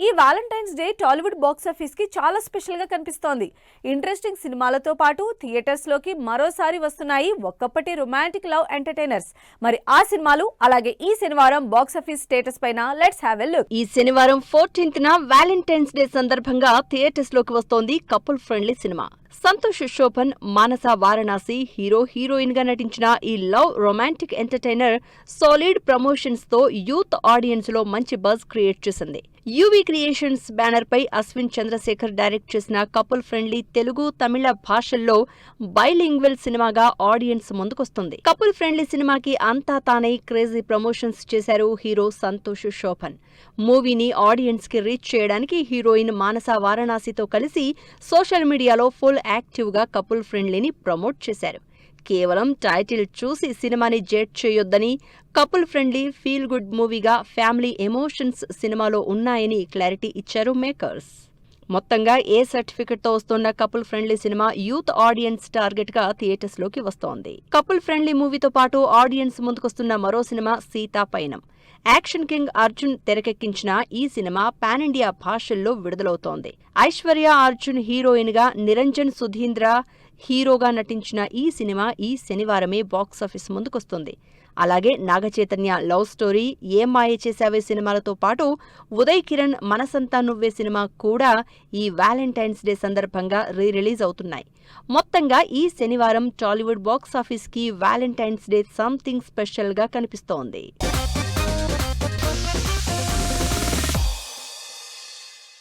ఈ Valentine's day Tollywood box office కి చాలా స్పెషల్ గా కనిపిస్తోంది. ఇంట్రెస్టింగ్ సినిమాలతో పాటు థియేటర్స్ లోకి మరోసారి వస్తున్నాయి ఒక్కప్పటి రొమాంటిక్ లవ్ ఎంటర్టైనర్స్. మరి ఆ సినిమాలు అలాగే ఈ శనివారం బాక్స్ ఆఫీస్ స్టేటస్ పైన లెట్స్ హ్యావ్ ఎ లుక్. ఈ శనివారం 14th వాలంటైన్స్ డే సందర్భంగా థియేటర్స్ లోకి వస్తోంది couple friendly cinema. Santosh Sobhan, Manasa Varanasi hero heroine గా నటించిన ఈ love romantic entertainer solid promotions తో యూత్ ఆడియన్స్ లో మంచి బజ్ క్రియేట్ చేసింది. యూవీ క్రియేషన్స్ బ్యానర్ పై అశ్విన్ చంద్రశేఖర్ డైరెక్ట్ చేసిన కపుల్ ఫ్రెండ్లీ తెలుగు, తమిళ భాషల్లో బైలింగ్వల్ సినిమాగా ఆడియన్స్ ముందుకొస్తుంది. కపుల్ ఫ్రెండ్లీ సినిమాకి అంతా తానై క్రేజీ ప్రమోషన్స్ చేశారు హీరో సంతోష్ శోభన్. మూవీని ఆడియన్స్ కి రీచ్ చేయడానికి హీరోయిన్ మానస వారణాసితో కలిసి సోషల్ మీడియాలో ఫుల్ యాక్టివ్ గా కపుల్ ఫ్రెండ్లీని ప్రమోట్ చేశారు. కేవలం టైటిల్ చూసి సినిమాని జడ్జ్ చేయొద్దని, కపుల్ ఫ్రెండ్లీ ఫీల్ గుడ్ మూవీగా ఫ్యామిలీ ఎమోషన్స్ సినిమాలో ఉన్నాయని క్లారిటీ ఇచ్చారు మేకర్స్. మొత్తంగా ఏ సర్టిఫికెట్ తో వస్తున్న couple friendly cinema youth audience target గా థియేటర్స్ లోకి వస్తోంది. కపుల్ ఫ్రెండ్లీ మూవీతో పాటు ఆడియన్స్ ముందుకొస్తున్న మరో సినిమా సీతా పయనం. యాక్షన్ కింగ్ అర్జున్ తెరకెక్కించిన ఈ సినిమా పాన్ ఇండియా భాషల్లో విడుదలవుతోంది. ఐశ్వర్య అర్జున్ హీరోయిన్ గా, నిరంజన్ సుధీంద్ర హీరోగా నటించిన ఈ సినిమా ఈ శనివారమే బాక్సాఫీస్ ముందుకొస్తుంది. అలాగే నాగచైతన్య లవ్ స్టోరీ, ఏం మాయ చేసావే సినిమాలతో పాటు ఉదయ్ కిరణ్ మనసంతా నువ్వే సినిమా కూడా ఈ వాలంటైన్స్ డే సందర్భంగా రిలీజ్ అవుతున్నాయి. మొత్తంగా ఈ శనివారం టాలీవుడ్ బాక్సాఫీస్ కి వాలంటైన్స్ డే సంథింగ్ స్పెషల్ గా కనిపిస్తోంది.